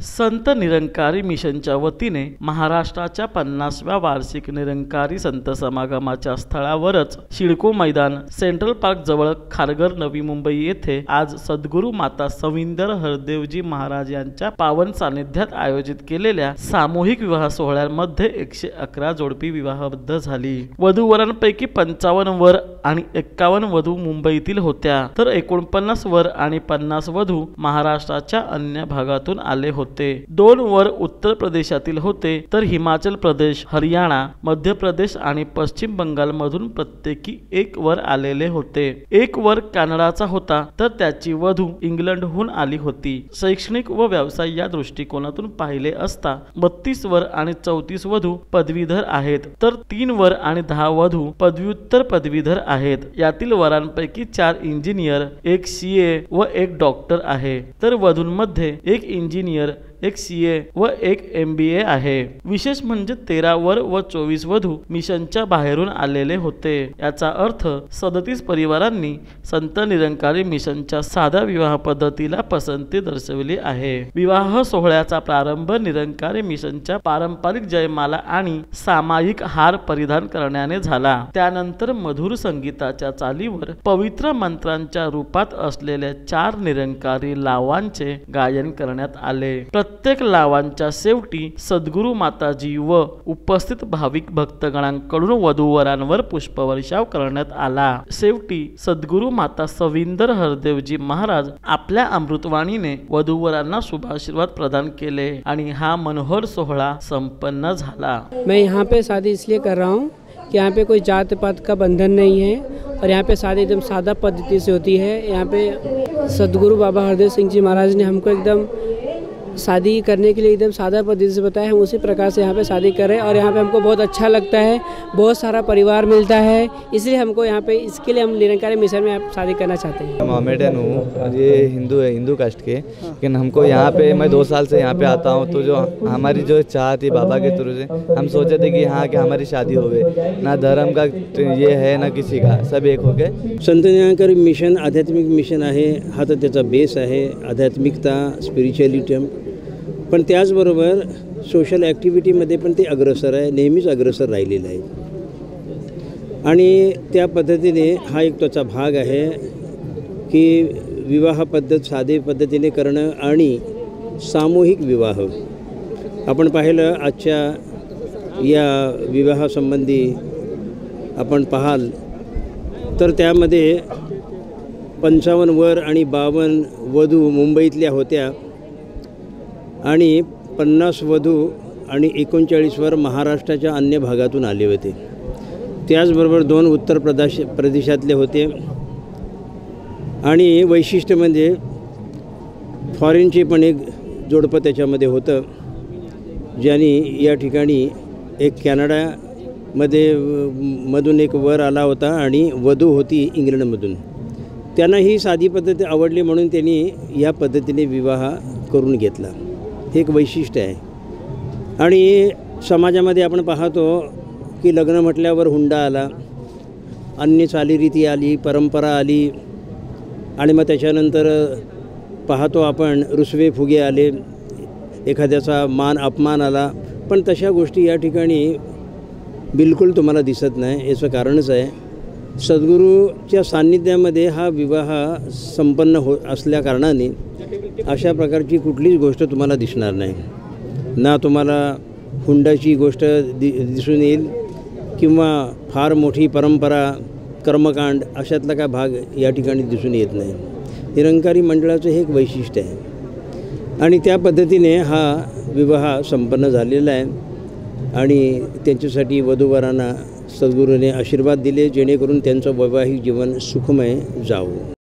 संत निरंकारी मिशनच्या वतीने महाराष्ट्राच्या 50व्या वार्षिक निरंकारी संत समागमाच्या स्थळावरच सिडको मैदान सेंट्रल पार्क जवळ खारघर नवी मुंबई येथे आज सद्गुरू माता सविंदर हरदेवजी महाराज यांच्या पावन सानिध्यात आयोजित केलेल्या सामूहिक विवाह सोहळ्यामध्ये 111 जोडपी विवाहबद्ध झाली। वधूवरांपैकी 55 वर आणि 51 वधू मुंबईतील होत्या, तर 49 वर आणि 50 वधू महाराष्ट्राच्या अन्य भागातून आले होते। 2 वर उत्तर प्रदेशातील होते, तर हिमाचल प्रदेश, हरियाणा, मध्य प्रदेश आणि पश्चिम बंगाल मधून प्रत्येकी 1 वर आलेले होते। 1 वर कॅनडाचा होता, तर त्याची वधू इंग्लंडहून आली होती। शैक्षणिक व व्यवसाय या दृष्टिकोनातून पाहिले असता 32 वर आणि 34 वधू पदवीधर आहेत, तर 3 वर आणि 10 वधू पदव्युत्तर पदवीधर आहेत। यातील वरांपैकी 4 इंजिनियर, 1 CA व 1 डॉक्टर आहे, तर वधूंमध्ये 1 इंजिनियर, 1 CA व 1 MBA आहे। विशेष म्हणजे 13 वर व 24 वधू मिशनच्या बाहेरून आलेले होते। याचा अर्थ 37 परिवारांनी संत निरंकारी मिशनच्या साध्या विवाह पद्धतीला पसंती दर्शवली आहे। विवाह सोहळ्याचा प्रारंभ निरंकारी मिशनच्या पारंपरिक जयमाला आणि सामायिक हार परिधान करण्याने झाला। त्यानंतर मधुर संगीताच्या चालीवर पवित्र मंत्रांच्या रूपात असलेल्या 4 निरंकारी लावांचे गायन करण्यात आले। प्रत्येक लावांच्या शेवटी सद्गुरू माताजी व उपस्थित भाविक भक्तगणांकडून वधूवरांवर पुष्पवर्षाव करण्यात आला। शेवटी सद्गुरू माता सविंदर हरदेवजी महाराज आपल्या अमृतवाणीने वधूवरांना शुभाशीर्वाद प्रदान केले आणि हा मनोहर सोहळा संपन्न झाला। मैं यहाँ पे शादी इसलिए कर रहा हूँ कि यहाँ पे कोई जात पात का बंधन नहीं है और यहाँ पे शादी एकदम सादा पद्धति से होती है। यहाँ पे सद्गुरू बाबा हरदेव सिंह जी महाराज ने हमको एकदम शादी करने के लिए एकदम सादा पद्धति से बताया। हम उसी प्रकार से यहाँ पे शादी करें और यहाँ पे हमको बहुत अच्छा लगता है, बहुत सारा परिवार मिलता है, इसलिए हमको यहाँ पे इसके लिए हम निरंकारी मिशन में शादी करना चाहते हैं। मोहम्मदन हूँ और ये हिंदू है, हिंदू कास्ट के, लेकिन हमको यहाँ पे मैं 2 साल से यहाँ पे आता हूँ, तो जो हमारी जो चाह थी बाबा के थ्रू से हम सोचे थे कि यहाँ के हमारी शादी हो गई। ना धर्म का ये है ना किसी का, सब एक हो गए। संत निरंकारी मिशन आध्यात्मिक मिशन आहे, हा तर त्याचा बेस आहे, आध्यात्मिकता, स्पिरिच्युअलिटी, पण त्याचबरोबर सोशल ॲक्टिव्हिटीमध्ये पण ते अग्रेसर आहे, नेहमीच अग्रेसर राहिलेलं आहे। आणि त्या पद्धतीने हा एक त्याचा भाग आहे की विवाह पद्धत साधे पद्धतीने करणं आणि सामूहिक विवाह। आपण पाहिलं आजच्या या विवाहासंबंधी आपण पाहाल तर त्यामध्ये 55 वर आणि 52 वधू मुंबईतल्या होत्या आणि 50 वधू आणि 39 वर महाराष्ट्राच्या अन्य भागातून आले होते। त्याचबरोबर 2 उत्तर प्रदेशातले होते आणि वैशिष्ट्य म्हणजे फॉरेनचे पण एक जोडपं त्याच्यामध्ये होतं, ज्यांनी या ठिकाणी एक कॅनडामध्ये मधून एक वर आला होता आणि वधू होती इंग्लंडमधून। त्यांना ही साधी पद्धती आवडली म्हणून त्यांनी या पद्धतीने विवाह करून घेतला, हे एक वैशिष्ट्य आहे। आणि समाजामध्ये आपण पाहतो की लग्न म्हटल्यावर हुंडा आला, अन्य चालीरीती आली, परंपरा आली आणि मग त्याच्यानंतर पाहतो आपण रुसवे फुगे आले, एखाद्याचा मान अपमान आला, पण तशा गोष्टी या ठिकाणी बिलकुल तुम्हाला दिसत नाही। याचं कारणच आहे सद्गुरूच्या सान्निध्यामध्ये हा विवाह संपन्न असल्या कारणाने अशा प्रकारची कुठलीच गोष्ट तुम्हाला दिसणार नाही। ना तुम्हाला हुंडाची गोष्ट दिसून येईल किंवा फार मोठी परंपरा, कर्मकांड अशातला काय भाग या ठिकाणी दिसून येत नाही। निरंकारी मंडळाचं हे एक वैशिष्ट्य आहे आणि त्या पद्धतीने हा विवाह संपन्न झालेला आहे आणि त्यांच्यासाठी वधूवरांना सद्गुरूने आशीर्वाद दिले जेणेकरून त्यांचं वैवाहिक जीवन सुखमय जावो।